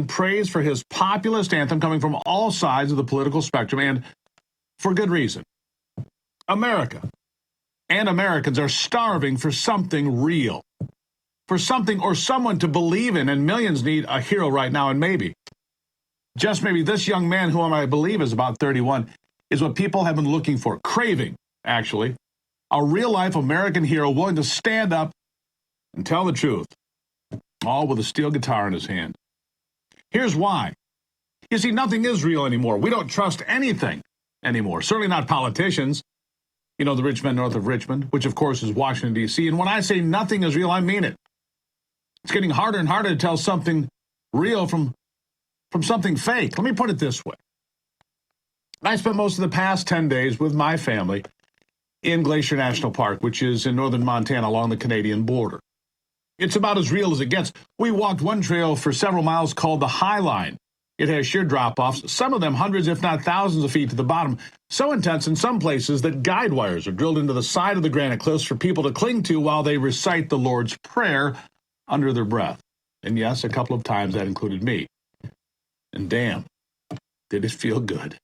praise for his populist anthem coming from all sides of the political spectrum, and for good reason. America and Americans are starving for something real, for something or someone to believe in, and millions need a hero right now, and maybe, just maybe, this young man, whom I believe is about 31, is what people have been looking for, craving, actually, a real-life American hero willing to stand up and tell the truth, all with a steel guitar in his hand. Here's why. You see, nothing is real anymore. We don't trust anything anymore, certainly not politicians. You know, the rich men north of Richmond, which, of course, is Washington, D.C. And when I say nothing is real, I mean it. It's getting harder and harder to tell something real from something fake. Let me put it this way. I spent most of the past 10 days with my family in Glacier National Park, which is in northern Montana along the Canadian border. It's about as real as it gets. We walked one trail for several miles called the High Line. It has sheer drop-offs, some of them hundreds, if not thousands of feet to the bottom, so intense in some places that guide wires are drilled into the side of the granite cliffs for people to cling to while they recite the Lord's Prayer under their breath. And yes, a couple of times that included me. And damn, did it feel good.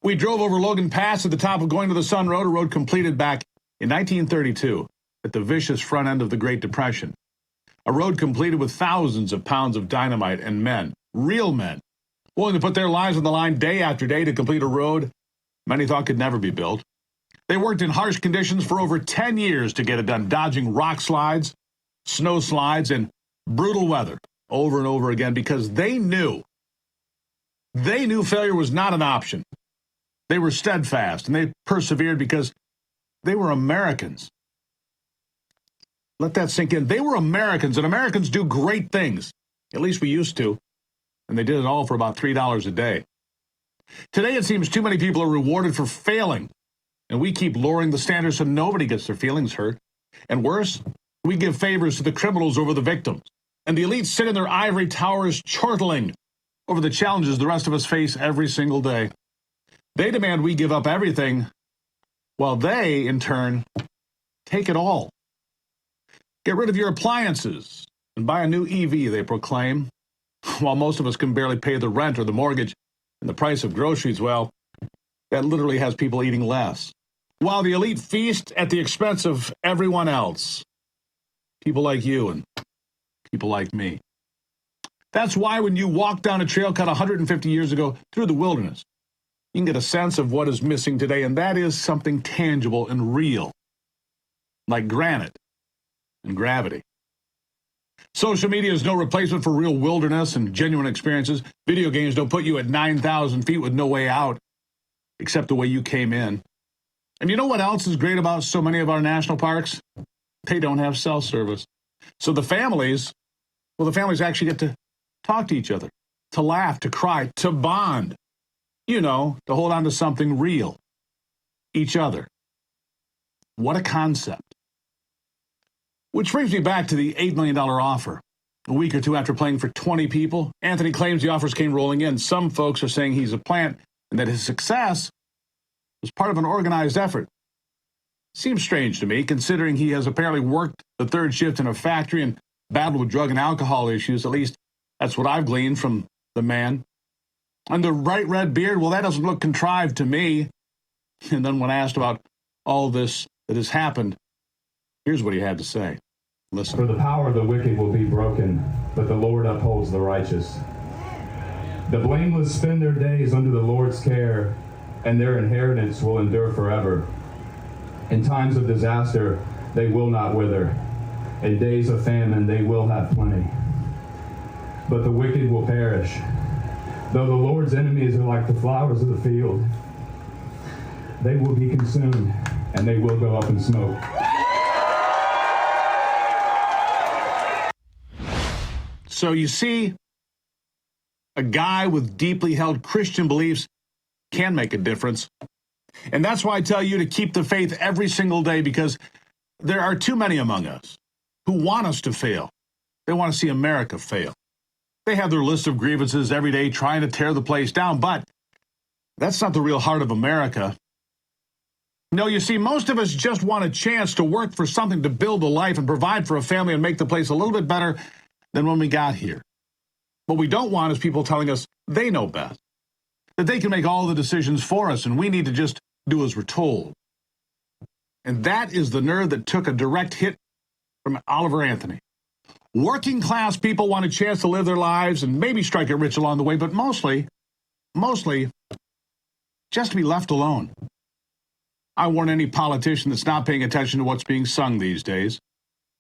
We drove over Logan Pass at the top of Going to the Sun Road, a road completed back in 1932 at the vicious front end of the Great Depression. A road completed with thousands of pounds of dynamite and men, real men, willing to put their lives on the line day after day to complete a road many thought could never be built. They worked in harsh conditions for over 10 years to get it done, dodging rock slides, snow slides, and brutal weather over and over again because they knew failure was not an option. They were steadfast, and they persevered because they were Americans. Let that sink in. They were Americans, and Americans do great things. At least we used to. And they did it all for about $3 a day. Today, it seems too many people are rewarded for failing, and we keep lowering the standards so nobody gets their feelings hurt. And worse, we give favors to the criminals over the victims, and the elites sit in their ivory towers chortling over the challenges the rest of us face every single day. They demand we give up everything, while they, in turn, take it all. Get rid of your appliances and buy a new EV, they proclaim. While most of us can barely pay the rent or the mortgage and the price of groceries, well, that literally has people eating less. While the elite feast at the expense of everyone else. People like you and people like me. That's why when you walk down a trail cut 150 years ago through the wilderness, you can get a sense of what is missing today, and that is something tangible and real, like granite and gravity. Social media is no replacement for real wilderness and genuine experiences. Video games don't put you at 9,000 feet with no way out, except the way you came in. And you know what else is great about so many of our national parks? They don't have cell service. So the families actually get to talk to each other, to laugh, to cry, to bond. You know, to hold on to something real. Each other. What a concept. Which brings me back to the $8 million offer. A week or two after playing for 20 people, Anthony claims the offers came rolling in. Some folks are saying he's a plant and that his success was part of an organized effort. Seems strange to me, considering he has apparently worked the third shift in a factory and battled with drug and alcohol issues. At least that's what I've gleaned from the man. And the bright red beard, well, that doesn't look contrived to me. And then when asked about all this that has happened, here's what he had to say. Listen. For the power of the wicked will be broken, but the Lord upholds the righteous. The blameless spend their days under the Lord's care, and their inheritance will endure forever. In times of disaster, they will not wither. In days of famine, they will have plenty. But the wicked will perish. Though the Lord's enemies are like the flowers of the field, they will be consumed, and they will go up in smoke. So you see, a guy with deeply held Christian beliefs can make a difference. And that's why I tell you to keep the faith every single day, because there are too many among us who want us to fail. They want to see America fail. They have their list of grievances every day trying to tear the place down, but that's not the real heart of America. No, you see, most of us just want a chance to work for something, to build a life and provide for a family and make the place a little bit better than when we got here. What we don't want is people telling us they know best, that they can make all the decisions for us and we need to just do as we're told. And that is the nerve that took a direct hit from Oliver Anthony. Working class people want a chance to live their lives and maybe strike it rich along the way, but mostly, just to be left alone. I warn any politician that's not paying attention to what's being sung these days.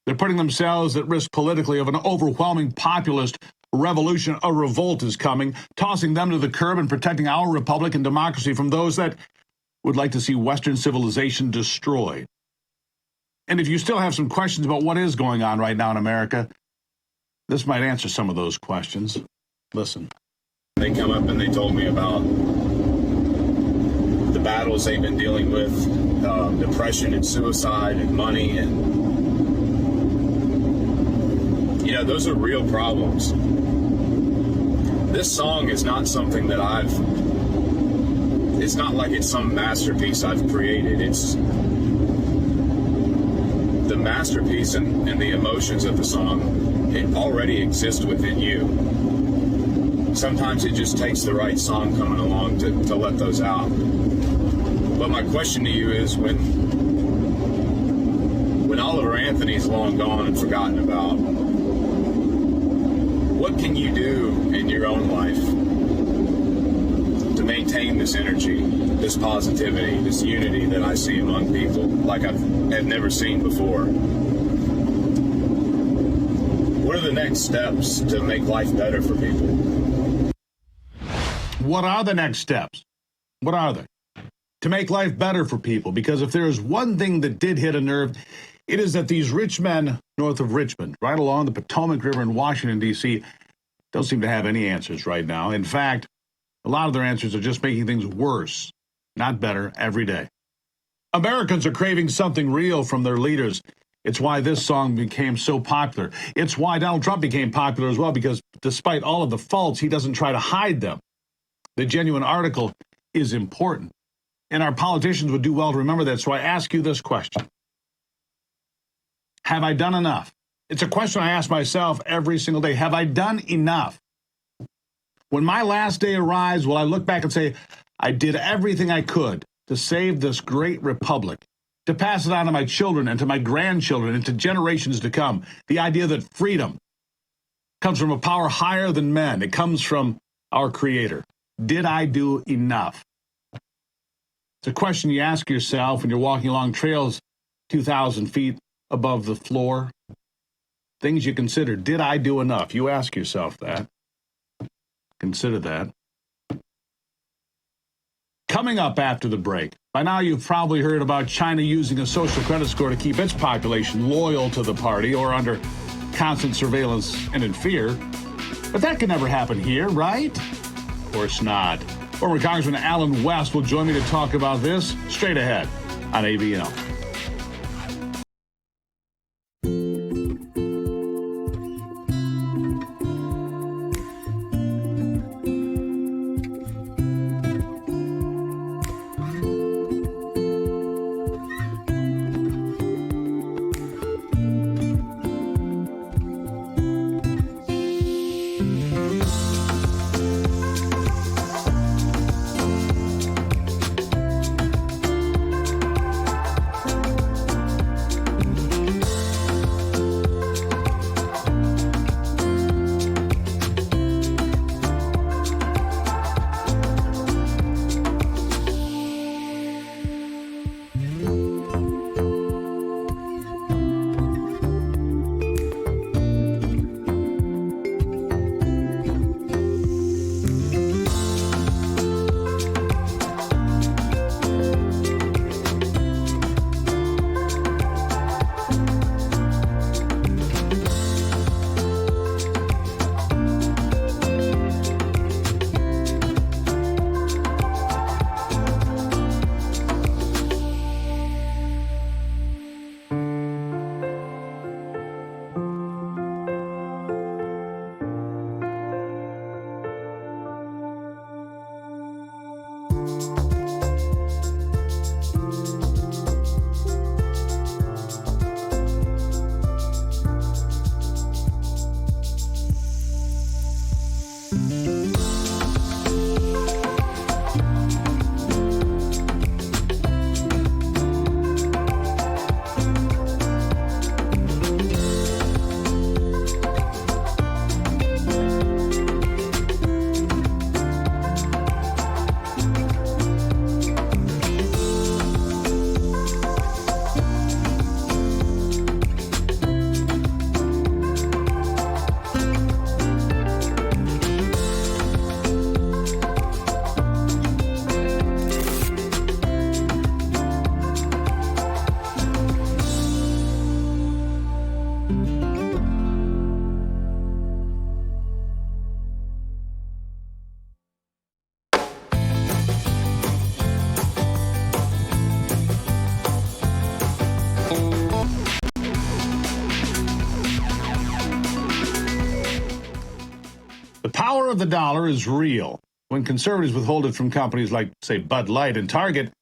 They're putting themselves at risk politically of an overwhelming populist revolution. A revolt is coming, tossing them to the curb and protecting our republic and democracy from those that would like to see Western civilization destroyed. And if you still have some questions about what is going on right now in America, this might answer some of those questions. Listen. They come up and they told me about the battles they've been dealing with, depression and suicide and money, and those are real problems. This song is not something that it's not like it's some masterpiece I've created. It's the masterpiece and the emotions of the song, it already exists within you. Sometimes it just takes the right song coming along to let those out. But my question to you is, when Oliver Anthony's long gone and forgotten about, what can you do in your own life to maintain this energy, this positivity, this unity that I see among people like I've never seen before? What are the next steps to make life better for people? What are the next steps? What are they? To make life better for people, because if there is one thing that did hit a nerve, it is that these rich men north of Richmond, right along the Potomac River in Washington, D.C., don't seem to have any answers right now. In fact, a lot of their answers are just making things worse, not better, every day. Americans are craving something real from their leaders. It's why this song became so popular. It's why Donald Trump became popular as well, because despite all of the faults, he doesn't try to hide them. The genuine article is important. And our politicians would do well to remember that. So I ask you this question. Have I done enough? It's a question I ask myself every single day. Have I done enough? When my last day arrives, will I look back and say, I did everything I could to save this great republic, to pass it on to my children and to my grandchildren and to generations to come? The idea that freedom comes from a power higher than men. It comes from our Creator. Did I do enough? It's a question you ask yourself when you're walking along trails 2,000 feet above the floor. Things you consider. Did I do enough? You ask yourself that. Consider that. Coming up after the break. By now you've probably heard about China using a social credit score to keep its population loyal to the party or under constant surveillance and in fear. But that can never happen here, right? Of course not. Former Congressman Alan West will join me to talk about this straight ahead on ABL. power of the dollar is real. When conservatives withhold it from companies like, say, Bud Light and Target,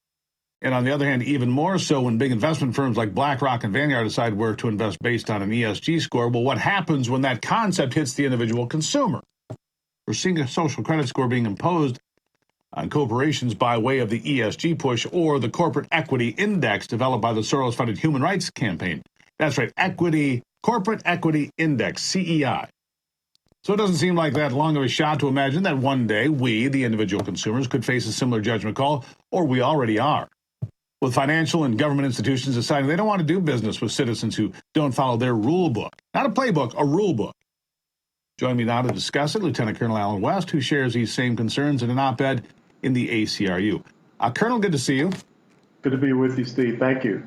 and on the other hand, even more so when big investment firms like BlackRock and Vanguard decide where to invest based on an ESG score, well, what happens when that concept hits the individual consumer? We're seeing a social credit score being imposed on corporations by way of the ESG push or the corporate equity index developed by the Soros-funded Human Rights Campaign. That's right, corporate equity index, CEI. So it doesn't seem like that long of a shot to imagine that one day we, the individual consumers, could face a similar judgment call, or we already are, with financial and government institutions deciding they don't want to do business with citizens who don't follow their rule book. Not a playbook, a rule book. Join me now to discuss it, Lieutenant Colonel Alan West, who shares these same concerns in an op-ed in the ACRU. Colonel, good to see you. Good to be with you, Steve. Thank you.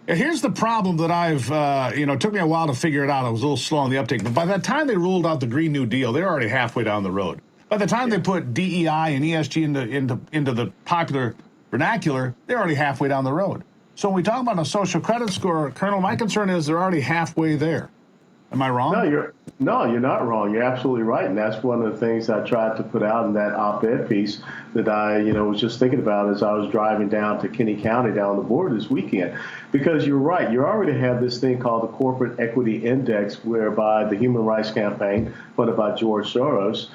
Here's the problem that I've, it took me a while to figure it out. I was a little slow on the uptake. But by the time they ruled out the Green New Deal, they're already halfway down the road. By the time they put DEI and ESG into the popular vernacular, they're already halfway down the road. So when we talk about a social credit score, Colonel, my concern is they're already halfway there. Am I wrong? No, you're not wrong. You're absolutely right. And that's one of the things I tried to put out in that op-ed piece that I, was just thinking about as I was driving down to Kinney County down the border this weekend. Because you're right. You already have this thing called the Corporate Equity Index, whereby the Human Rights Campaign, funded by George Soros,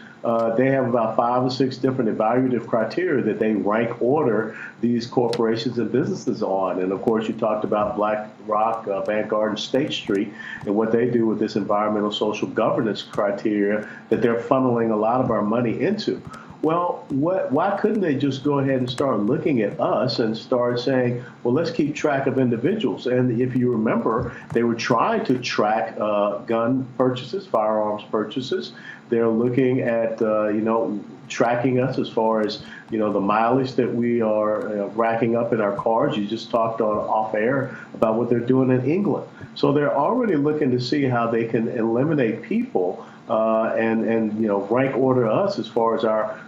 they have about 5 or 6 different evaluative criteria that they rank order these corporations and businesses on. And of course, you talked about BlackRock, Vanguard, and State Street, and what they do with this environmental social governance criteria that they're funneling a lot of our money into. Well, why couldn't they just go ahead and start looking at us and start saying, well, let's keep track of individuals? And if you remember, they were trying to track gun purchases, firearms purchases. They're looking at, tracking us as far as, the mileage that we are racking up in our cars. You just talked on off air about what they're doing in England. So they're already looking to see how they can eliminate people and rank order us as far as our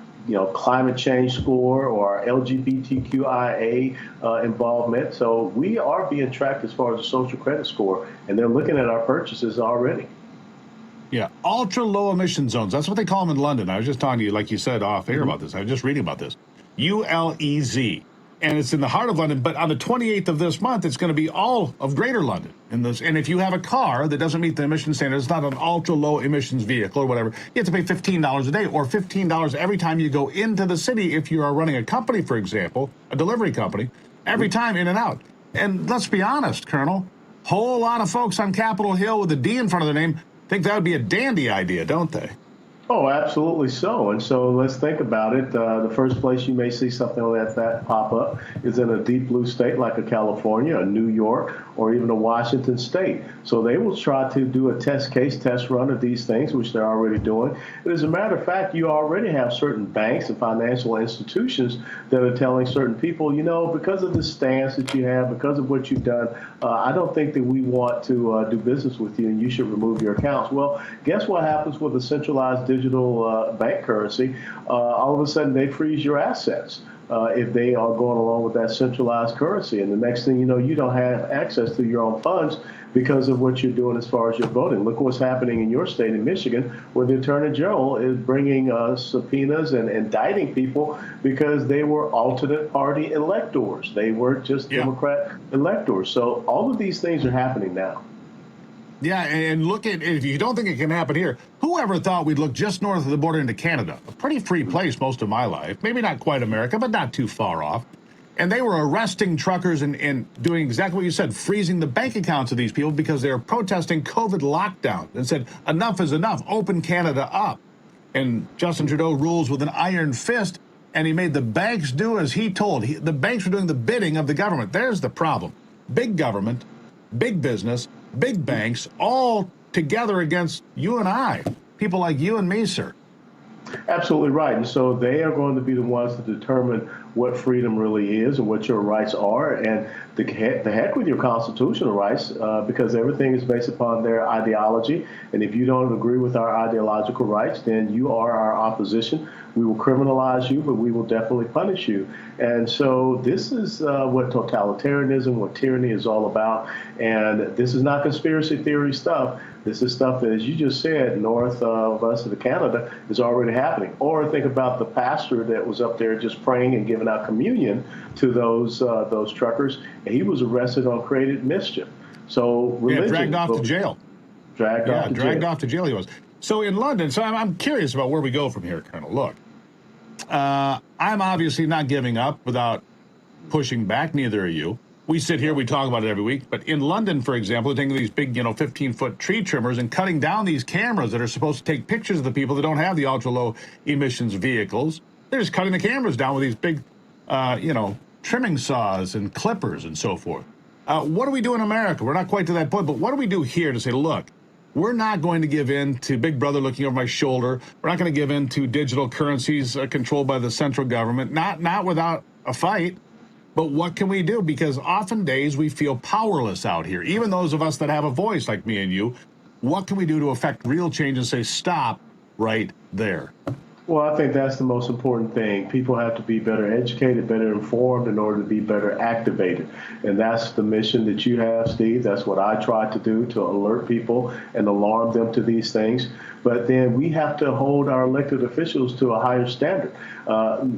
climate change score or our LGBTQIA involvement. So we are being tracked as far as the social credit score, and they're looking at our purchases already. Yeah, ultra low emission zones. That's what they call them in London. I was just talking to you, like you said, off air about this. I was just reading about this. ULEZ. And it's in the heart of London, but on the 28th of this month, it's going to be all of Greater London. And if you have a car that doesn't meet the emission standards, it's not an ultra-low emissions vehicle or whatever, you have to pay $15 a day or $15 every time you go into the city if you are running a company, for example, a delivery company, every time in and out. And let's be honest, Colonel, whole lot of folks on Capitol Hill with a D in front of their name think that would be a dandy idea, don't they? Oh, absolutely so. And so let's think about it. The first place you may see something like that pop up is in a deep blue state like a California, a New York, or even a Washington state. So they will try to do a test run of these things, which they're already doing. But as a matter of fact, you already have certain banks and financial institutions that are telling certain people, because of the stance that you have, because of what you've done, I don't think that we want to do business with you and you should remove your accounts. Well, guess what happens with a centralized digital bank currency? All of a sudden, they freeze your assets if they are going along with that centralized currency. And the next thing you know, you don't have access to your own funds because of what you're doing as far as your voting. Look what's happening in your state, in Michigan, where the Attorney General is bringing subpoenas and indicting people because they were alternate party electors. They weren't just Democrat electors. So all of these things are happening now. Yeah, and look at, if you don't think it can happen here, whoever thought we'd look just north of the border into Canada? A pretty free place most of my life. Maybe not quite America, but not too far off. And they were arresting truckers and doing exactly what you said, freezing the bank accounts of these people because they were protesting COVID lockdown and said, enough is enough, open Canada up. And Justin Trudeau rules with an iron fist, and he made the banks do as he told. The banks were doing the bidding of the government. There's the problem. Big government, big business, big banks, all together against you and I, people like you and me, sir. Absolutely right. And so they are going to be the ones to determine what freedom really is and what your rights are. And the heck with your constitutional rights, because everything is based upon their ideology. And if you don't agree with our ideological rights, then you are our opposition. We will criminalize you, but we will definitely punish you. And so this is what totalitarianism, what tyranny is all about. And this is not conspiracy theory stuff. This is stuff that, as you just said, north of us in Canada is already happening. Or think about the pastor that was up there just praying and giving out communion to those truckers, and he was arrested on created mischief. So religion, dragged off to jail. Dragged off to jail he was. So in London, so I'm curious about where we go from here, Colonel. Look, I'm obviously not giving up without pushing back. Neither are you. We sit here, we talk about it every week. But in London, for example, they're taking these big, 15-foot tree trimmers and cutting down these cameras that are supposed to take pictures of the people that don't have the ultra-low emissions vehicles. They're just cutting the cameras down with these big, trimming saws and clippers and so forth. What do we do in America? We're not quite to that point, but what do we do here to say, look, we're not going to give in to Big Brother looking over my shoulder. We're not going to give in to digital currencies controlled by the central government, not without a fight. But what can we do? Because often days we feel powerless out here, even those of us that have a voice like me and you. What can we do to affect real change and say, stop right there? Well, I think that's the most important thing. People have to be better educated, better informed in order to be better activated. And that's the mission that you have, Steve. That's what I try to do, to alert people and alarm them to these things. But then we have to hold our elected officials to a higher standard.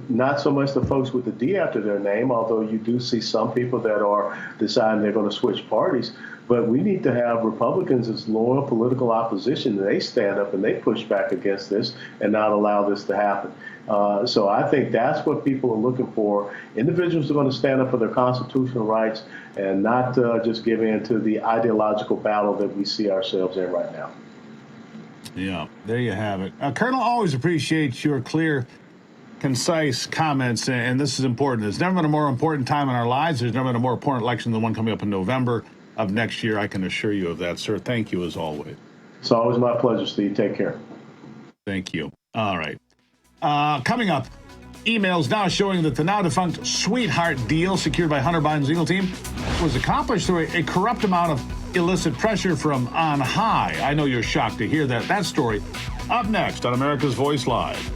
Not so much the folks with the D after their name, although you do see some people that are deciding they're going to switch parties. But we need to have Republicans as loyal political opposition. They stand up and they push back against this and not allow this to happen. So I think that's what people are looking for. Individuals are going to stand up for their constitutional rights and not just give in to the ideological battle that we see ourselves in right now. Yeah, there you have it. Colonel, always appreciate your clear, concise comments, and this is important. There's never been a more important time in our lives. There's never been a more important election than the one coming up in November of next year. I can assure you of that, sir. Thank you as always. It's always my pleasure, Steve. Take care. Thank you. All right. Coming up, emails now showing that the now defunct Sweetheart deal secured by Hunter Biden's Eagle team was accomplished through a corrupt amount of illicit pressure from on high. I know you're shocked to hear that. That story up next on America's Voice Live.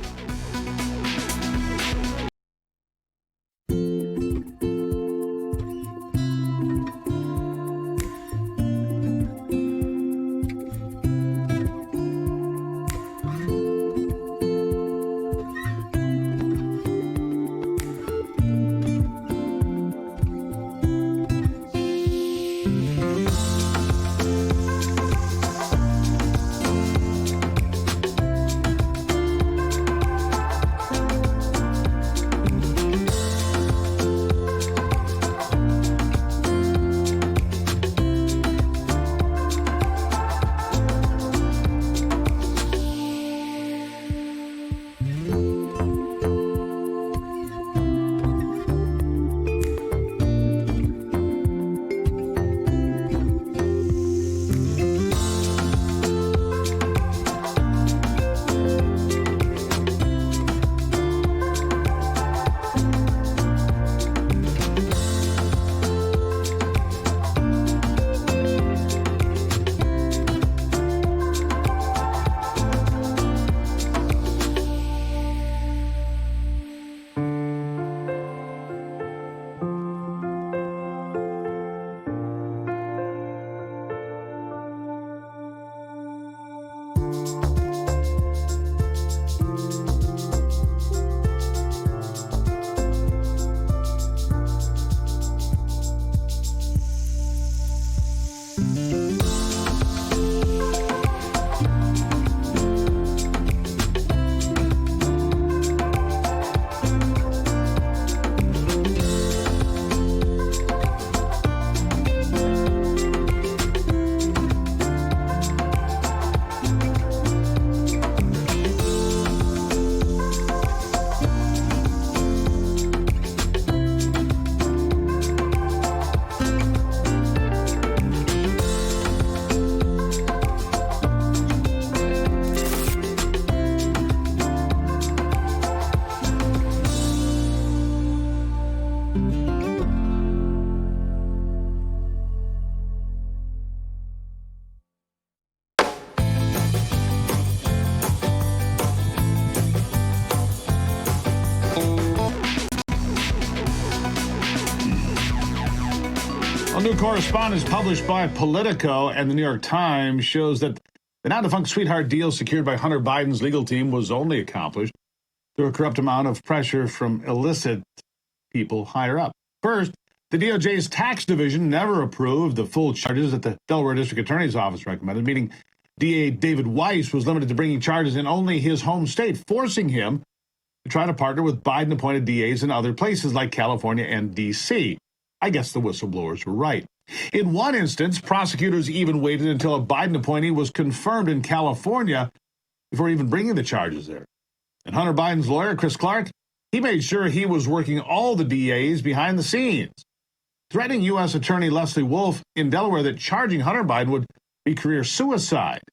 new correspondence published by Politico and the New York Times shows that the now-defunct sweetheart deal secured by Hunter Biden's legal team was only accomplished through a corrupt amount of pressure from illicit people higher up. First, the DOJ's tax division never approved the full charges that the Delaware District Attorney's Office recommended, meaning DA David Weiss was limited to bringing charges in only his home state, forcing him to try to partner with Biden-appointed DAs in other places like California and D.C. I guess the whistleblowers were right. In one instance, prosecutors even waited until a Biden appointee was confirmed in California before even bringing the charges there. And Hunter Biden's lawyer, Chris Clark, he made sure he was working all the DAs behind the scenes, threatening U.S. Attorney Leslie Wolf in Delaware that charging Hunter Biden would be career suicide.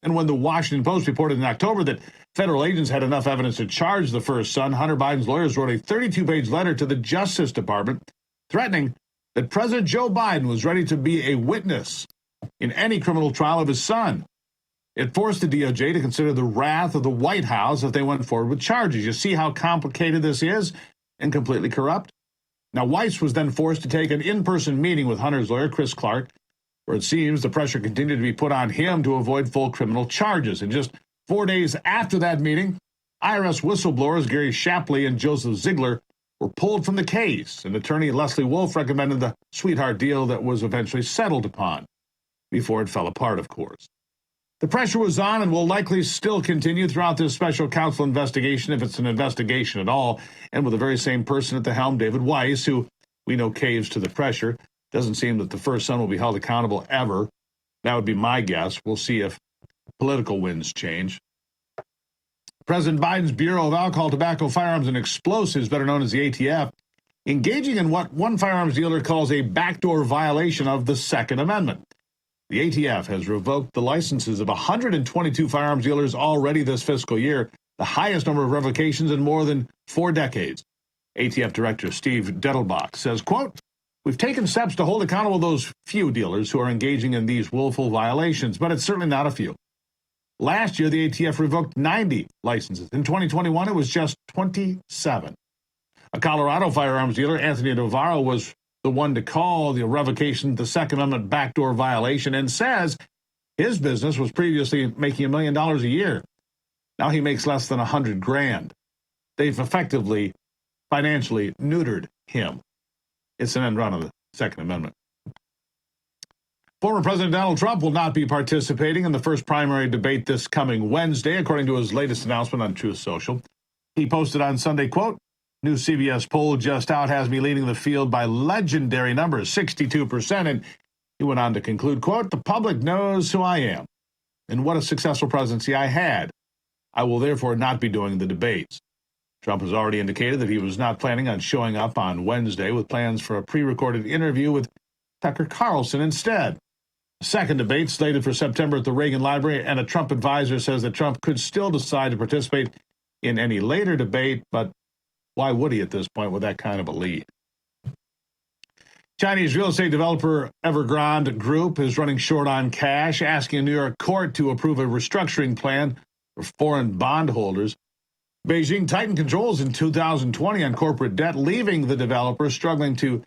And when the Washington Post reported in October that federal agents had enough evidence to charge the first son, Hunter Biden's lawyers wrote a 32-page letter to the Justice Department threatening that President Joe Biden was ready to be a witness in any criminal trial of his son. It forced the DOJ to consider the wrath of the White House if they went forward with charges. You see how complicated this is and completely corrupt? Now, Weiss was then forced to take an in-person meeting with Hunter's lawyer, Chris Clark, where it seems the pressure continued to be put on him to avoid full criminal charges. And just 4 days after that meeting, IRS whistleblowers Gary Shapley and Joseph Ziegler were pulled from the case, and attorney Leslie Wolf recommended the sweetheart deal that was eventually settled upon, before it fell apart, of course. The pressure was on and will likely still continue throughout this special counsel investigation, if it's an investigation at all, and with the very same person at the helm, David Weiss, who we know caves to the pressure. Doesn't seem that the first son will be held accountable ever. That would be my guess. We'll see if political winds change. President Biden's Bureau of Alcohol, Tobacco, Firearms, and Explosives, better known as the ATF, engaging in what one firearms dealer calls a backdoor violation of the Second Amendment. The ATF has revoked the licenses of 122 firearms dealers already this fiscal year, the highest number of revocations in more than 4 decades. ATF Director Steve Dettelbach says, quote, "We've taken steps to hold accountable those few dealers who are engaging in these willful violations, but it's certainly not a few. Last year, the ATF revoked 90 licenses. In 2021, it was just 27. A Colorado firearms dealer, Anthony Navarro, was the one to call the revocation the Second Amendment backdoor violation and says his business was previously making $1 million a year. Now he makes less than $100,000. They've effectively financially neutered him. It's an end run of the Second Amendment. Former President Donald Trump will not be participating in the first primary debate this coming Wednesday, according to his latest announcement on Truth Social. He posted on Sunday, quote, "New CBS poll just out has me leading the field by legendary numbers, 62%. And he went on to conclude, quote, "The public knows who I am and what a successful presidency I had. I will therefore not be doing the debates." Trump has already indicated that he was not planning on showing up on Wednesday, with plans for a pre-recorded interview with Tucker Carlson instead. A second debate slated for September at the Reagan Library, and a Trump advisor says that Trump could still decide to participate in any later debate, but why would he at this point with that kind of a lead? Chinese real estate developer Evergrande Group is running short on cash, asking a New York court to approve a restructuring plan for foreign bondholders. Beijing tightened controls in 2020 on corporate debt, leaving the developer struggling to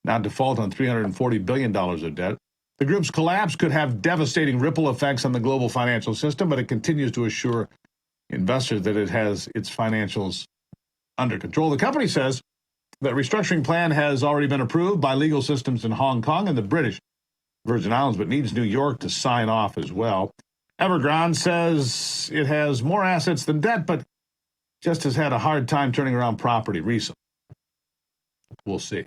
not default on $340 billion of debt. The group's collapse could have devastating ripple effects on the global financial system, but it continues to assure investors that it has its financials under control. The company says that restructuring plan has already been approved by legal systems in Hong Kong and the British Virgin Islands, but needs New York to sign off as well. Evergrande says it has more assets than debt, but just has had a hard time turning around property recently. We'll see.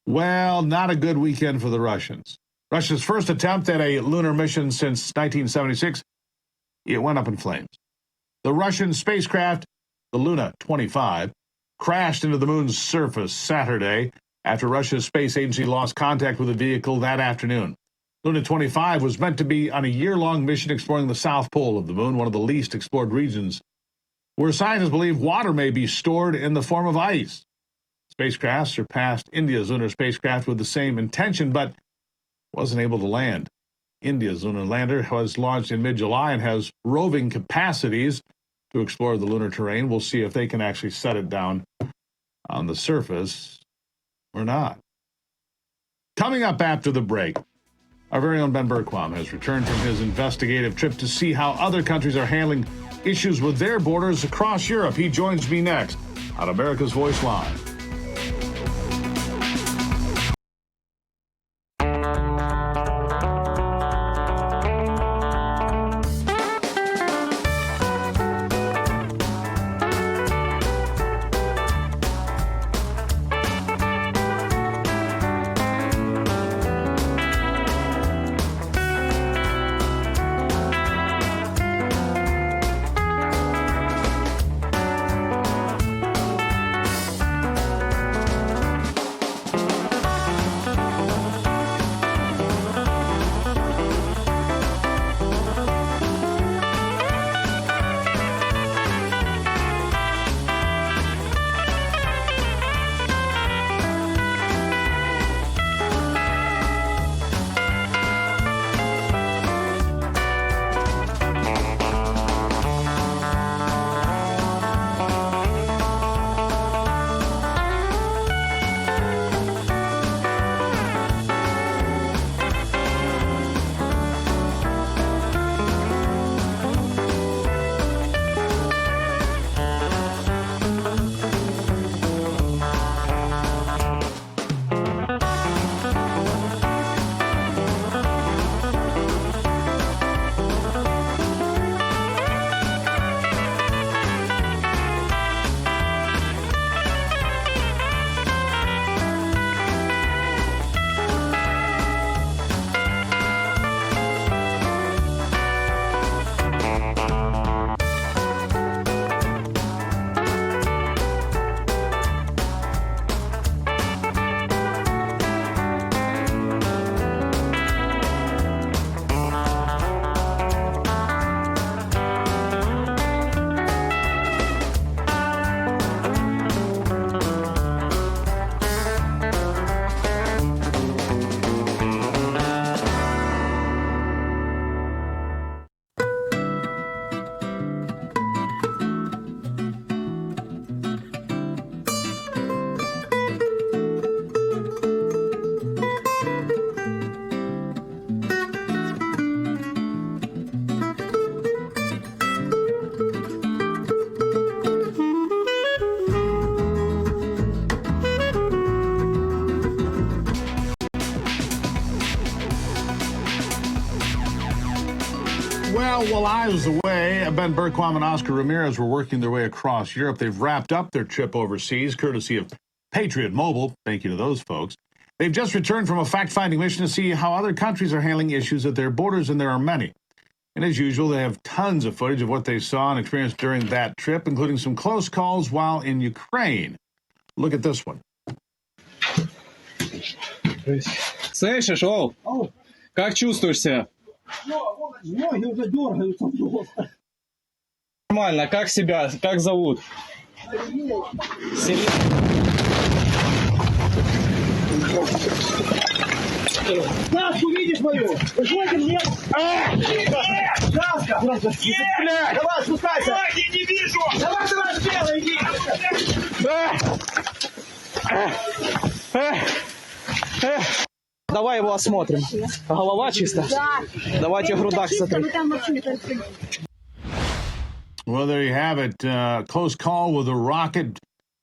Well, not a good weekend for the Russians. Russia's first attempt at a lunar mission since 1976, it went up in flames. The Russian spacecraft, the Luna 25, crashed into the moon's surface Saturday after Russia's space agency lost contact with the vehicle that afternoon. Luna 25 was meant to be on a year-long mission exploring the south pole of the moon, one of the least explored regions, where scientists believe water may be stored in the form of ice. Spacecraft surpassed India's lunar spacecraft with the same intention, but wasn't able to land. India's lunar lander was launched in mid-July and has roving capacities to explore the lunar terrain. We'll see if they can actually set it down on the surface or not. Coming up after the break, our very own Ben Bergquam has returned from his investigative trip to see how other countries are handling issues with their borders across Europe. He joins me next on America's Voice Live. Well, while I was away, Ben Bergquam and Oscar Ramirez were working their way across Europe. They've wrapped up their trip overseas, courtesy of Patriot Mobile. Thank you to those folks. They've just returned from a fact-finding mission to see how other countries are handling issues at their borders, and there are many. And as usual, they have tons of footage of what they saw and experienced during that trip, including some close calls while in Ukraine. Look at this one. Слышишь, Ол? Как чувствуешь себя? Ноги уже дергаются. Нормально. Как себя? Как зовут? Сергей. Краску видишь мою? Уходи мне! Краска! Давай, спускайся! Ноги не вижу! Давай, сделай, иди! Давай его осмотрим. Голова чисто? Да. Давайте грудак смотрим. Well, there you have it. Close call with a rocket.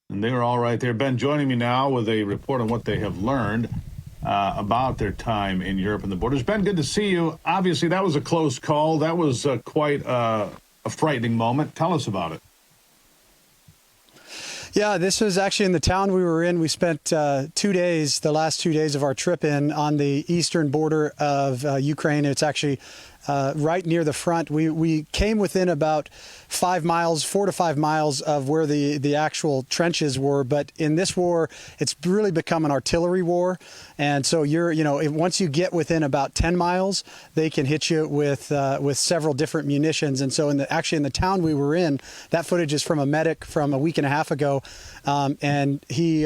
And they were all right there. Ben joining me now with a report on what they have learned about their time in Europe and the borders. Ben, good to see you. Obviously, that was a close call. That was quite a frightening moment. Tell us about it. Yeah, this was actually in the town we were in. We spent 2 days, the last 2 days of our trip on the eastern border of Ukraine. It's actually right near the front. We came within about 4 to 5 miles of where the actual trenches were. But in this war, it's really become an artillery war. And so once you get within about 10 miles, they can hit you with several different munitions. And so in the town we were in, that footage is from a medic from a week and a half ago. And they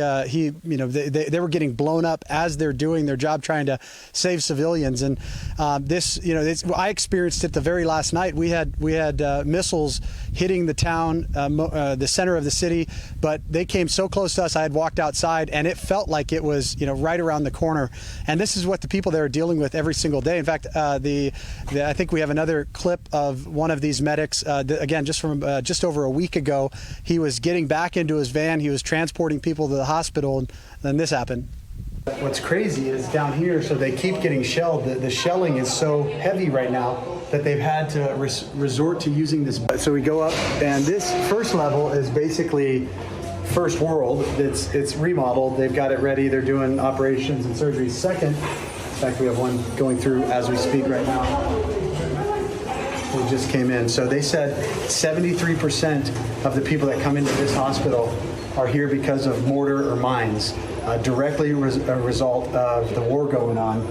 were getting blown up as they're doing their job trying to save civilians. And I I experienced it the very last night. We had missiles hitting the town, the center of the city, but they came so close to us. I had walked outside, and it felt like it was, right around the corner. And this is what the people there are dealing with every single day. In fact, I think we have another clip of one of these medics. Again, just from just over a week ago, he was getting back into his van. He was transporting people to the hospital, and then this happened. What's crazy is down here, so they keep getting shelled. The shelling is so heavy right now that they've had to resort to using this. So we go up, and this first level is basically first world. It's remodeled. They've got it ready. They're doing operations and surgeries. Second, in fact, we have one going through as we speak right now. We just came in. So they said 73% of the people that come into this hospital are here because of mortar or mines. Directly a result of the war going on.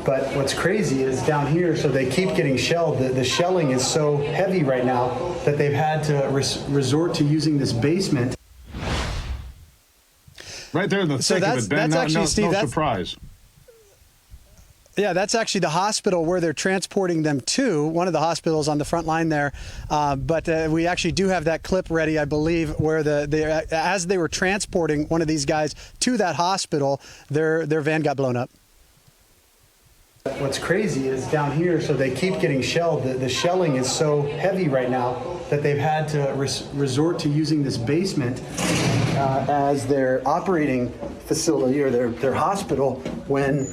But what's crazy is down here, so they keep getting shelled. The shelling is so heavy right now that they've had to resort to using this basement. Right there in the thick of it, Ben. No surprise. Yeah, that's actually the hospital where they're transporting them to, one of the hospitals on the front line there. But we actually do have that clip ready, I believe, where as they were transporting one of these guys to that hospital, their van got blown up. What's crazy is down here, so they keep getting shelled. The shelling is so heavy right now that they've had to resort to using this basement as their operating facility or their hospital when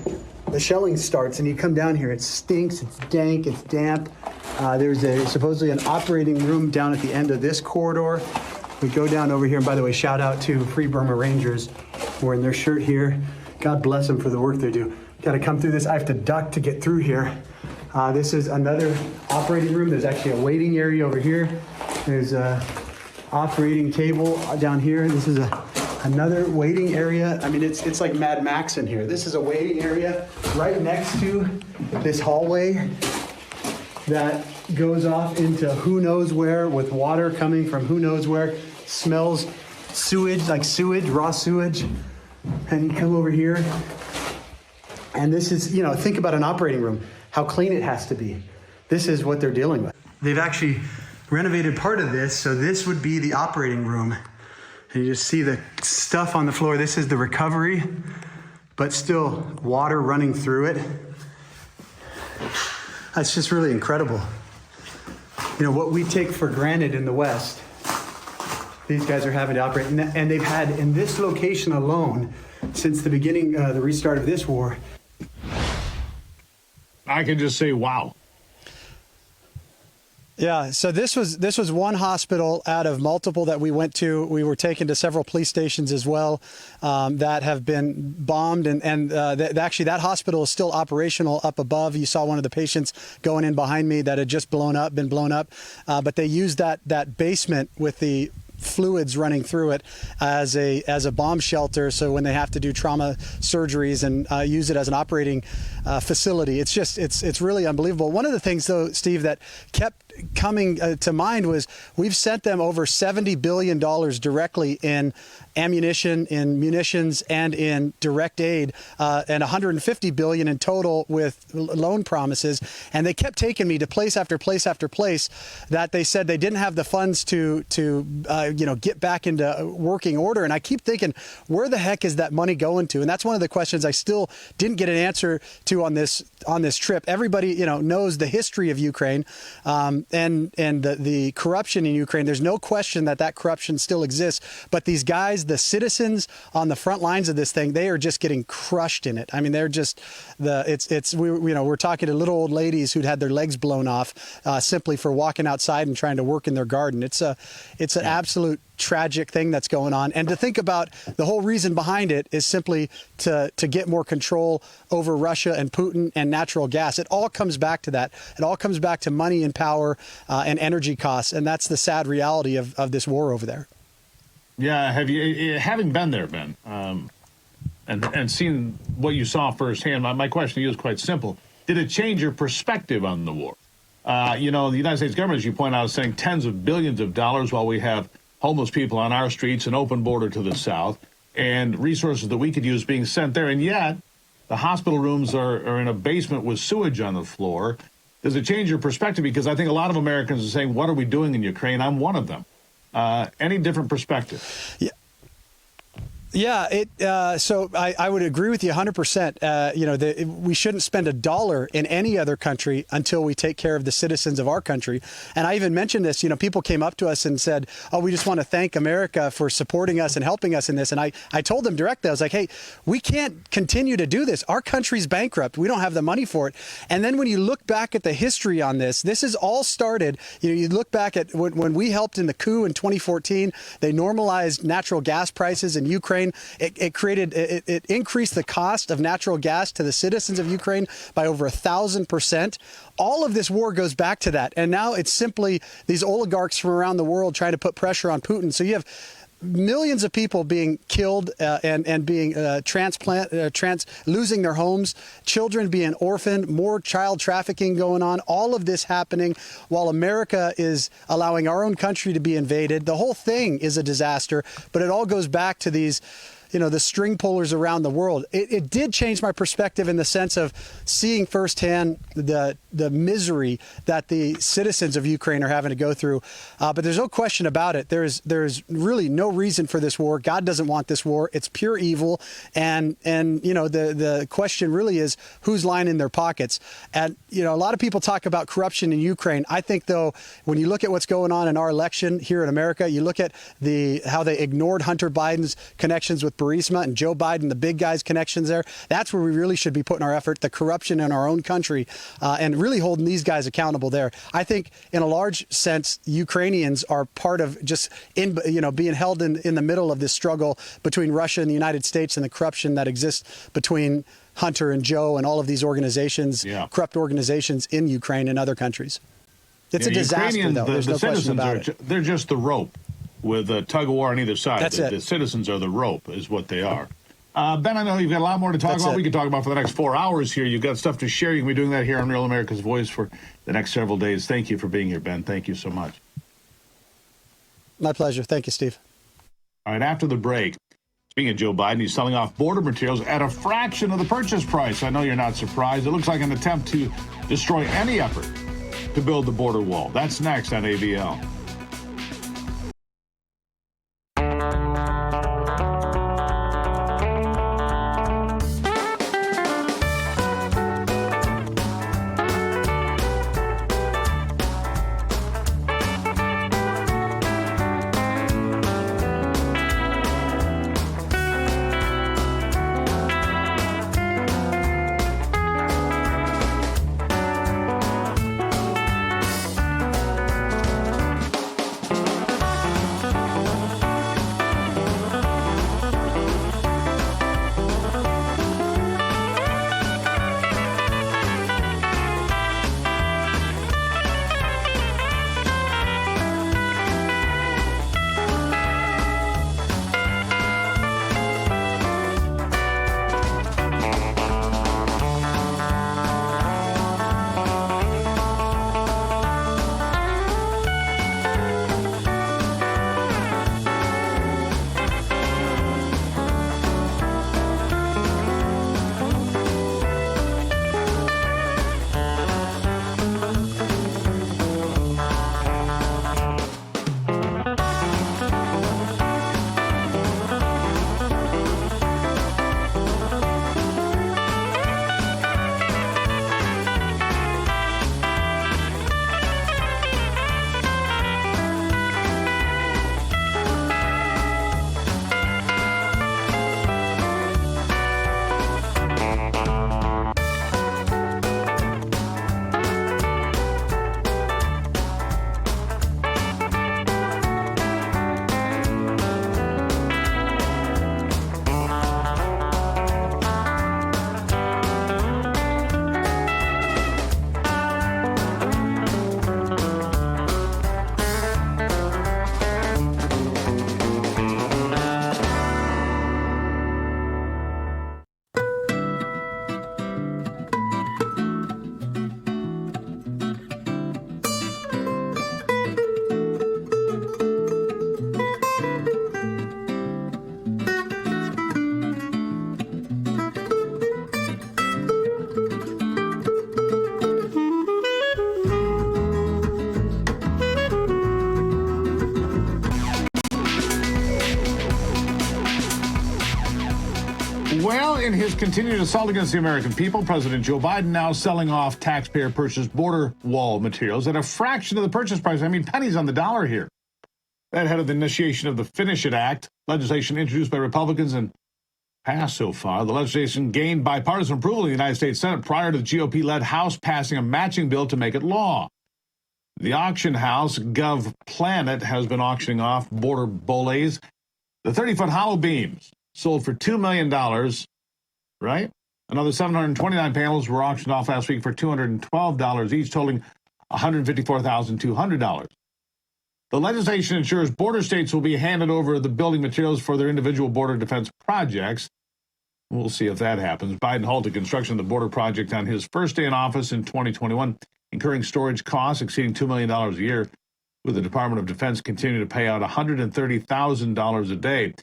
the shelling starts. And you come down here, it stinks, it's dank, it's damp. There's supposedly an operating room down at the end of this corridor. We go down over here, and by the way, shout out to Free Burma Rangers wearing their shirt here. God bless them for the work they do. Got to come through this. I have to duck to get through here. This is another operating room. There's actually a waiting area over here. There's a operating table down here. This is another waiting area. I mean, it's like Mad Max in here. This is a waiting area right next to this hallway that goes off into who knows where with water coming from who knows where. Smells sewage, like sewage, raw sewage. And you come over here, and this is, think about an operating room, how clean it has to be. This is what they're dealing with. They've actually renovated part of this, so this would be the operating room. And you just see the stuff on the floor. This is the recovery, but still water running through it. That's just really incredible. What we take for granted in the West, these guys are having to operate. And they've had, in this location alone, since the beginning, the restart of this war. I can just say, wow. Yeah, so this was one hospital out of multiple that we went to. We were taken to several police stations as well that have been bombed, and actually that hospital is still operational up above. You saw one of the patients going in behind me that had just been blown up, but they used that basement with the fluids running through it as a bomb shelter, so when they have to do trauma surgeries and use it as an operating facility. It's really unbelievable. One of the things, though, Steve, that kept coming to mind was we've sent them over $70 billion directly in ammunition, in munitions, and in direct aid, and $150 billion in total with loan promises. And they kept taking me to place after place after place that they said they didn't have the funds to get back into working order. And I keep thinking, where the heck is that money going to? And that's one of the questions I still didn't get an answer to on this trip. Everybody knows the history of Ukraine and the corruption in Ukraine. There's no question that corruption still exists. But these guys, the citizens on the front lines of this thing, they are just getting crushed in it. I mean, they're just we're talking to little old ladies who'd had their legs blown off simply for walking outside and trying to work in their garden. It's an absolute tragic thing that's going on. And to think about the whole reason behind it is simply to get more control over Russia and Putin and natural gas. It all comes back to that. It all comes back to money and power and energy costs. And that's the sad reality of this war over there. Yeah, having been there, Ben, and seen what you saw firsthand, my question to you is quite simple. Did it change your perspective on the war? The United States government, as you point out, is saying tens of billions of dollars while we have homeless people on our streets, an open border to the south, and resources that we could use being sent there. And yet, the hospital rooms are in a basement with sewage on the floor. does it change your perspective? Because I think a lot of Americans are saying, what are we doing in Ukraine? I'm one of them. Any different perspective? Yeah. Yeah, so I would agree with you 100%. We shouldn't spend $1 in any other country until we take care of the citizens of our country. And I even mentioned this, people came up to us and said, oh, we just want to thank America for supporting us and helping us in this. And I told them directly, I was like, hey, we can't continue to do this. Our country's bankrupt. We don't have the money for it. And then when you look back at the history on this, this has all started, you look back at when we helped in the coup in 2014, they normalized natural gas prices in Ukraine. It increased the cost of natural gas to the citizens of Ukraine by over 1,000%. All of this war goes back to that. And now it's simply these oligarchs from around the world trying to put pressure on Putin. So you have millions of people being killed and being losing their homes, children being orphaned, more child trafficking going on, all of this happening while America is allowing our own country to be invaded. The whole thing is a disaster, but it all goes back to these the string pullers around the world. It did change my perspective in the sense of seeing firsthand the misery that the citizens of Ukraine are having to go through. But there's no question about it. There's really no reason for this war. God doesn't want this war. It's pure evil. And the question really is who's lining their pockets. And, a lot of people talk about corruption in Ukraine. I think, though, when you look at what's going on in our election here in America, you look at how they ignored Hunter Biden's connections with Burisma and Joe Biden, the big guys' connections there. That's where we really should be putting our effort, the corruption in our own country, and really holding these guys accountable there. I think in a large sense, Ukrainians are part of just being held in the middle of this struggle between Russia and the United States and the corruption that exists between Hunter and Joe and all of these organizations, corrupt organizations in Ukraine and other countries. It's a disaster, though. There's no question about it. They're just the rope with a tug of war on either side. That's it. The citizens are the rope, is what they are. Ben, I know you've got a lot more to talk about. We could talk about for the next 4 hours here. You've got stuff to share. You can be doing that here on Real America's Voice for the next several days. Thank you for being here, Ben. Thank you so much. My pleasure. Thank you, Steve. All right, after the break, speaking of Joe Biden, he's selling off border materials at a fraction of the purchase price. I know you're not surprised. It looks like an attempt to destroy any effort to build the border wall. That's next on ABL. Well, in his continued assault against the American people, President Joe Biden now selling off taxpayer-purchased border wall materials at a fraction of the purchase price. I mean, pennies on the dollar here. That ahead of the initiation of the Finish It Act, legislation introduced by Republicans and passed so far. The legislation gained bipartisan approval in the United States Senate prior to the GOP-led House passing a matching bill to make it law. The auction house, Gov Planet, has been auctioning off border boles. The 30-foot hollow beams sold for $2 million, right? Another 729 panels were auctioned off last week for $212 each, totaling $154,200. The legislation ensures border states will be handed over the building materials for their individual border defense projects. We'll see if that happens. Biden halted construction of the border project on his first day in office in 2021, incurring storage costs exceeding $2 million a year, with the Department of Defense continuing to pay out $130,000 a day.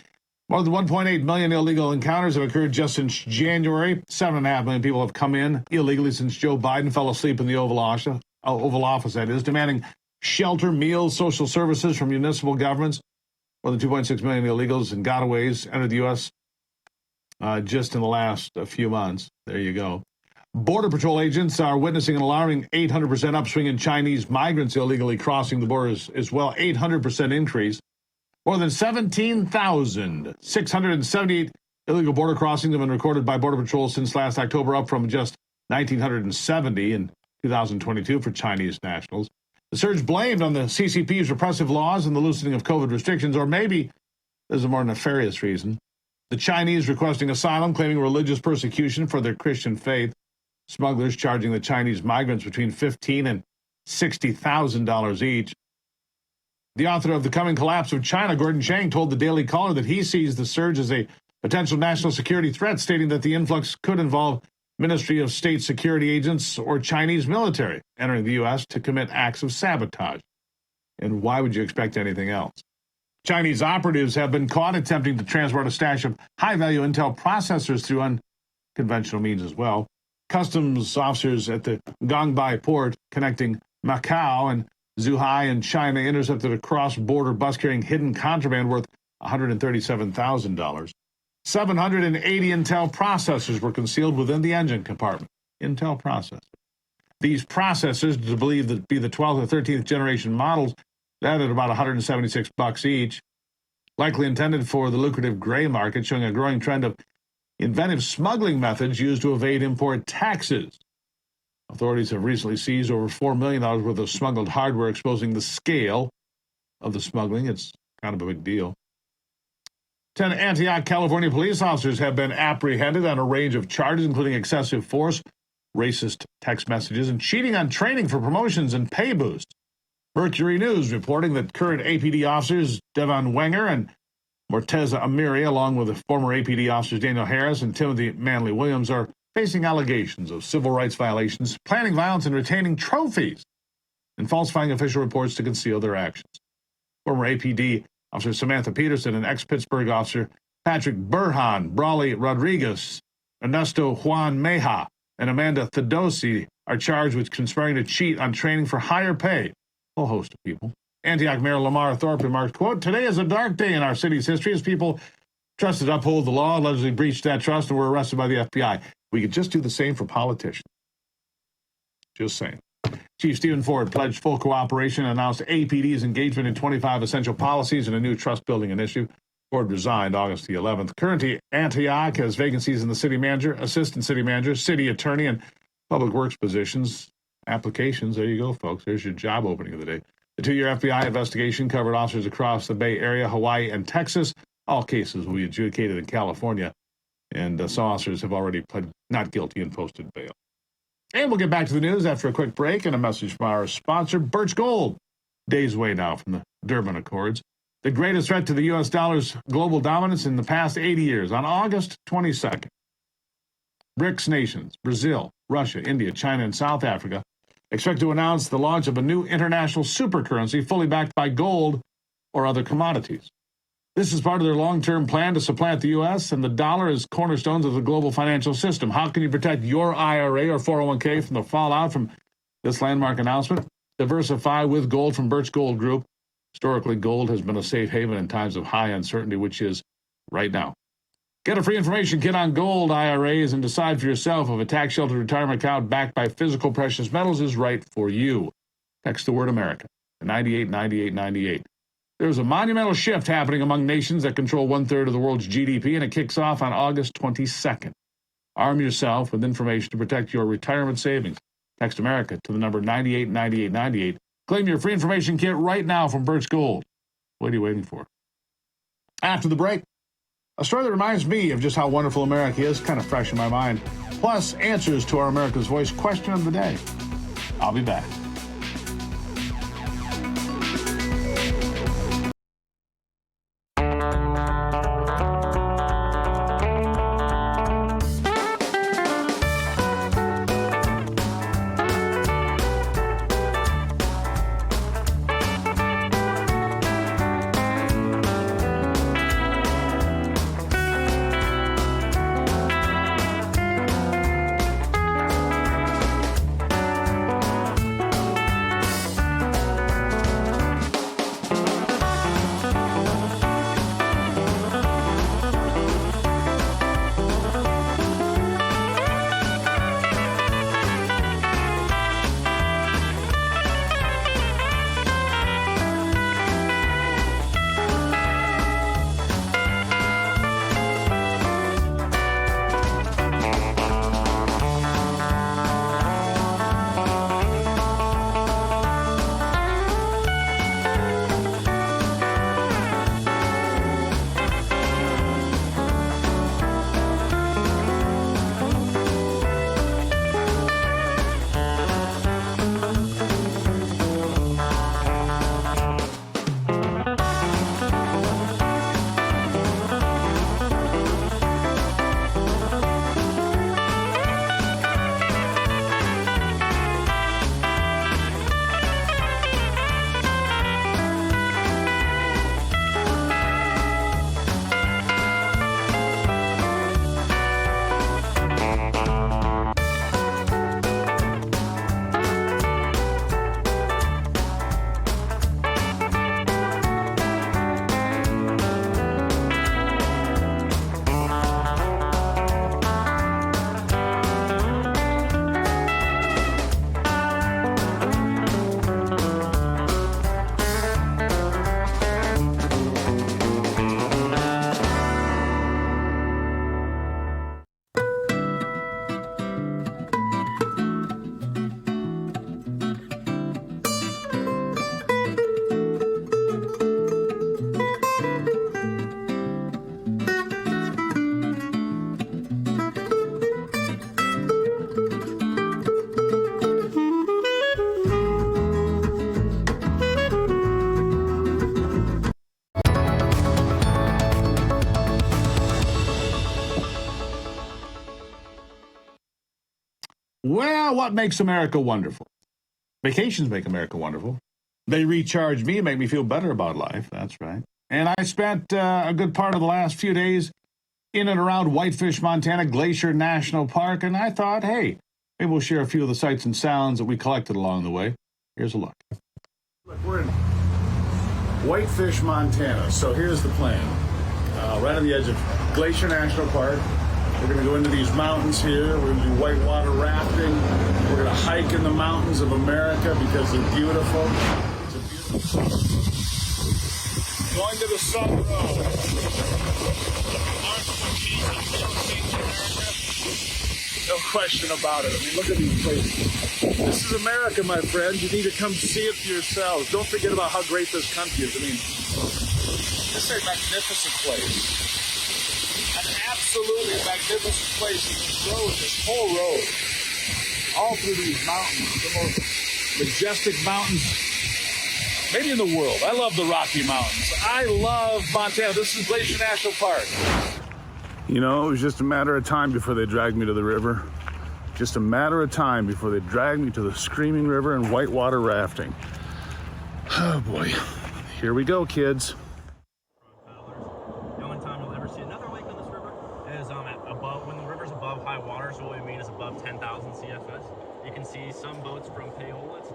More than 1.8 million illegal encounters have occurred just since January. 7.5 million people have come in illegally since Joe Biden fell asleep in the Oval Office, that is, demanding shelter, meals, social services from municipal governments. More than 2.6 million illegals and gotaways entered the U.S. Just in the last few months. There you go. Border Patrol agents are witnessing an alarming 800% upswing in Chinese migrants illegally crossing the borders as well, 800% increase. More than 17,678 illegal border crossings have been recorded by Border Patrol since last October, up from just 1,970 in 2022 for Chinese nationals. The surge blamed on the CCP's repressive laws and the loosening of COVID restrictions, or maybe there's a more nefarious reason. The Chinese requesting asylum, claiming religious persecution for their Christian faith. Smugglers charging the Chinese migrants between $15,000 and $60,000 each. The author of The Coming Collapse of China, Gordon Chang, told the Daily Caller that he sees the surge as a potential national security threat, stating that the influx could involve Ministry of State security agents or Chinese military entering the U.S. to commit acts of sabotage. And why would you expect anything else? Chinese operatives have been caught attempting to transport a stash of high-value intel processors through unconventional means as well. Customs officers at the Gongbai port connecting Macau and Zhuhai in China intercepted a cross-border bus carrying hidden contraband worth $137,000. 780 Intel processors were concealed within the engine compartment. Intel processors. These processors, to believe that be the 12th or 13th generation models, added about $176 each, likely intended for the lucrative gray market, showing a growing trend of inventive smuggling methods used to evade import taxes. Authorities have recently seized over $4 million worth of smuggled hardware, exposing the scale of the smuggling. It's kind of a big deal. 10 Antioch, California police officers have been apprehended on a range of charges, including excessive force, racist text messages, and cheating on training for promotions and pay boosts. Mercury News reporting that current APD officers Devon Wenger and Morteza Amiri, along with the former APD officers Daniel Harris and Timothy Manley Williams, are facing allegations of civil rights violations, planning violence, and retaining trophies, and falsifying official reports to conceal their actions. Former APD Officer Samantha Peterson and ex-Pittsburgh officer Patrick Burhan, Brawley Rodriguez, Ernesto Juan Meja, and Amanda Theodosi are charged with conspiring to cheat on training for higher pay. A whole host of people. Antioch Mayor Lamar Thorpe remarked, quote, "Today is a dark day in our city's history as people trusted to uphold the law, allegedly breached that trust, and were arrested by the FBI. We could just do the same for politicians." Just saying. Chief Stephen Ford pledged full cooperation and announced APD's engagement in 25 essential policies and a new trust-building initiative. Ford resigned August the 11th. Currently, Antioch has vacancies in the city manager, assistant city manager, city attorney, and public works positions. Applications, there you go, folks. There's your job opening of the day. The 2-year FBI investigation covered officers across the Bay Area, Hawaii, and Texas. All cases will be adjudicated in California, and some officers have already pled not guilty and posted bail. And we'll get back to the news after a quick break and a message from our sponsor, Birch Gold. Days away now from the Durban Accords. The greatest threat to the U.S. dollar's global dominance in the past 80 years. On August 22nd, BRICS nations, Brazil, Russia, India, China, and South Africa, expect to announce the launch of a new international supercurrency fully backed by gold or other commodities. This is part of their long-term plan to supplant the U.S., and the dollar as cornerstones of the global financial system. How can you protect your IRA or 401k from the fallout from this landmark announcement? Diversify with gold from Birch Gold Group. Historically, gold has been a safe haven in times of high uncertainty, which is right now. Get a free information kit on gold IRAs and decide for yourself if a tax-sheltered retirement account backed by physical precious metals is right for you. Text the word America to 989898. There's a monumental shift happening among nations that control 1/3 of the world's GDP, and it kicks off on August 22nd. Arm yourself with information to protect your retirement savings. Text America to the number 989898. Claim your free information kit right now from Birch Gold. What are you waiting for? After the break, a story that reminds me of just how wonderful America is, kind of fresh in my mind, plus answers to our America's Voice question of the day. I'll be back. Well, what makes America wonderful? Vacations make America wonderful. They recharge me and make me feel better about life. That's right. And I spent a good part of the last few days in and around Whitefish, Montana, Glacier National Park, and I thought, hey, maybe we'll share a few of the sights and sounds that we collected along the way. Here's a look. Look, we're in Whitefish, Montana. So here's the plan. Right on the edge of Glacier National Park. We're going to go into these mountains here. We're going to do whitewater rafting. We're going to hike in the mountains of America because they're beautiful. It's a beautiful going to the Sun Road. No question about it. I mean, look at these places. This is America, my friends. You need to come see it for yourselves. Don't forget about how great this country is. I mean, this is a magnificent place. An absolutely magnificent place. You can go this whole road, all through these mountains, the most majestic mountains, maybe in the world. I love the Rocky Mountains. I love Montana. This is Glacier National Park. You know, it was just a matter of time before they dragged me to the river. Just a matter of time before they dragged me to the Screaming River and whitewater rafting. Oh boy. Here we go, kids. The only time you'll ever see another lake on this river is above, when the river's above high water, so what we mean is above 10,000 CFS. You can see some boats from Paola. It's a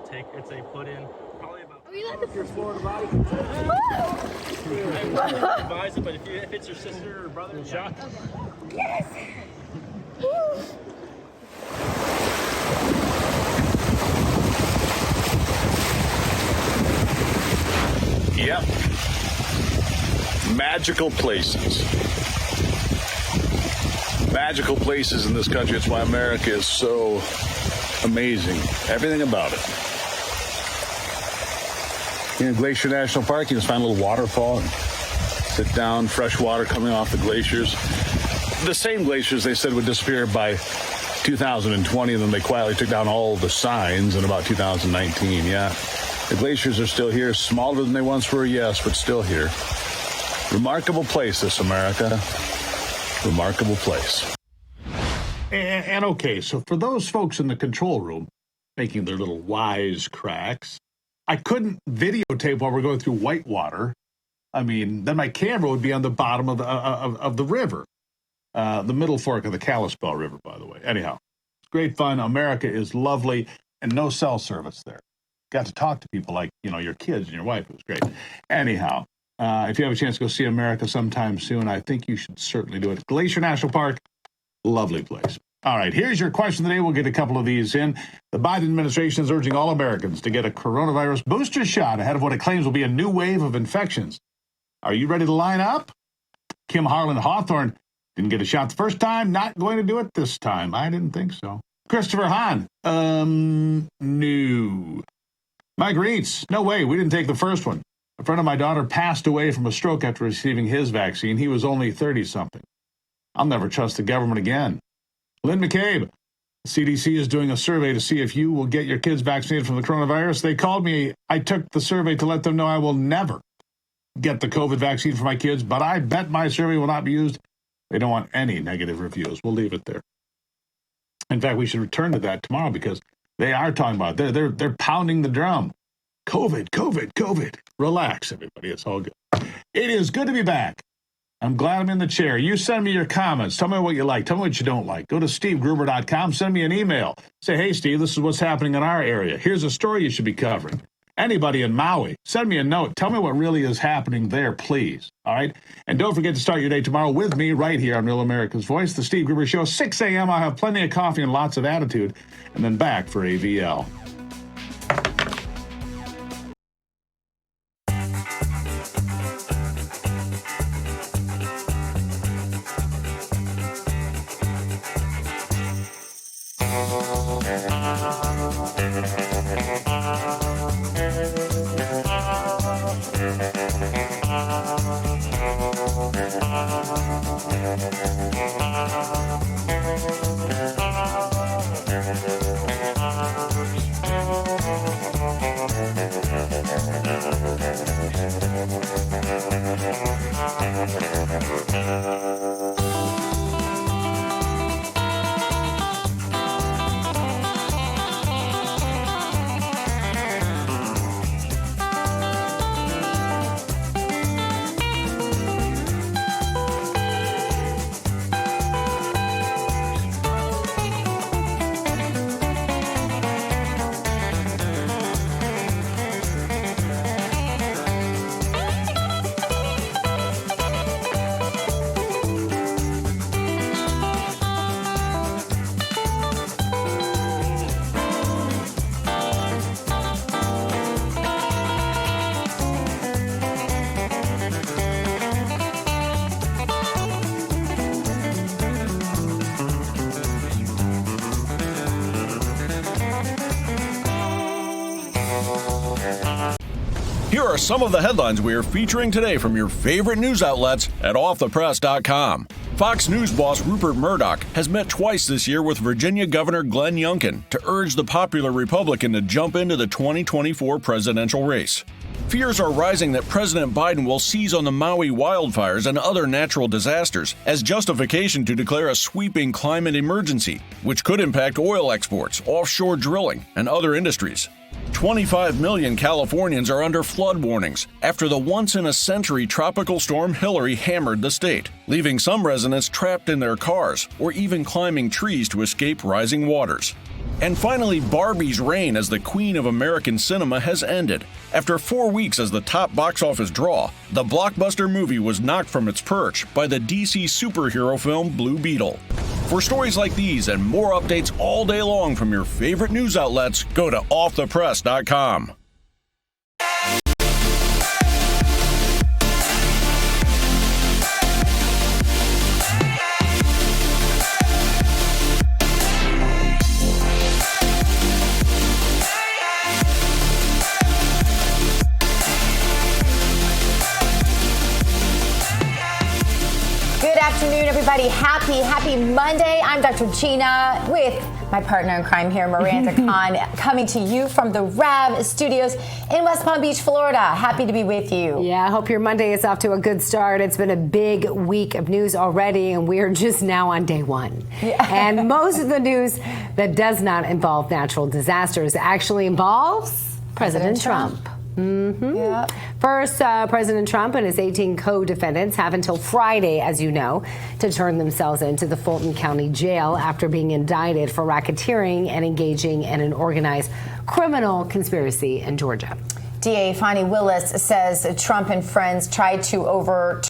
put in probably about Advise it, but if it's your sister or brother, shot. Yep. Magical places. Magical places in this country. It's why America is so amazing. Everything about it. Here in Glacier National Park, you just find a little waterfall and sit down, fresh water coming off the glaciers. The same glaciers they said would disappear by 2020, and then they quietly took down all the signs in about 2019. Yeah, the glaciers are still here, smaller than they once were, yes, but still here. Remarkable place, this America. Remarkable place. And okay, so for those folks in the control room making their little wisecracks, I couldn't videotape while we're going through whitewater. I mean, then my camera would be on the bottom of the river, the middle fork of the Kalispell River, by the way. Anyhow, it's great fun. America is lovely, and no cell service there. Got to talk to people like, your kids and your wife. It was great. Anyhow, if you have a chance to go see America sometime soon, I think you should certainly do it. Glacier National Park, lovely place. All right, here's your question of the day. We'll get a couple of these in. The Biden administration is urging all Americans to get a coronavirus booster shot ahead of what it claims will be a new wave of infections. Are you ready to line up? Kim Harlan Hawthorne didn't get a shot the first time, not going to do it this time. I didn't think so. Christopher Hahn, no. Mike Reitz, no way, we didn't take the first one. A friend of my daughter passed away from a stroke after receiving his vaccine. He was only 30-something. I'll never trust the government again. Lynn McCabe, the CDC is doing a survey to see if you will get your kids vaccinated from the coronavirus. They called me. I took the survey to let them know I will never get the COVID vaccine for my kids, but I bet my survey will not be used. They don't want any negative reviews. We'll leave it there. In fact, we should return to that tomorrow because they are talking about it. They're pounding the drum. COVID, COVID, COVID. Relax, everybody. It's all good. It is good to be back. I'm glad I'm in the chair. You send me your comments. Tell me what you like. Tell me what you don't like. Go to stevegruber.com. Send me an email. Say, hey, Steve, this is what's happening in our area. Here's a story you should be covering. Anybody in Maui, send me a note. Tell me what really is happening there, please. All right? And don't forget to start your day tomorrow with me right here on Real America's Voice, The Steve Gruber Show, 6 a.m. I'll have plenty of coffee and lots of attitude, and then back for AVL. Here are some of the headlines we are featuring today from your favorite news outlets at offthepress.com. Fox News boss Rupert Murdoch has met twice this year with Virginia Governor Glenn Youngkin to urge the popular Republican to jump into the 2024 presidential race. Fears are rising that President Biden will seize on the Maui wildfires and other natural disasters as justification to declare a sweeping climate emergency, which could impact oil exports, offshore drilling, and other industries. 25 million Californians are under flood warnings after the once-in-a-century tropical storm Hillary hammered the state, leaving some residents trapped in their cars or even climbing trees to escape rising waters. And finally, Barbie's reign as the queen of American cinema has ended. After 4 weeks as the top box office draw, the blockbuster movie was knocked from its perch by the DC superhero film Blue Beetle. For stories like these and more updates all day long from your favorite news outlets, go to offthepress.com. Good afternoon, everybody. Happy Monday. I'm Dr. Gina with my partner in crime here, Miranda Khan, coming to you from the RAV studios in West Palm Beach, Florida. Happy to be with you. Yeah, I hope your Monday is off to a good start. It's been a big week of news already, and we're just now on day one. Yeah. And most of the news that does not involve natural disasters actually involves President Trump. Mm-hmm. Yeah. First, President Trump and his 18 co-defendants have until Friday, as you know, to turn themselves into the Fulton County Jail after being indicted for racketeering and engaging in an organized criminal conspiracy in Georgia. DA Fani Willis says Trump and friends tried to overturn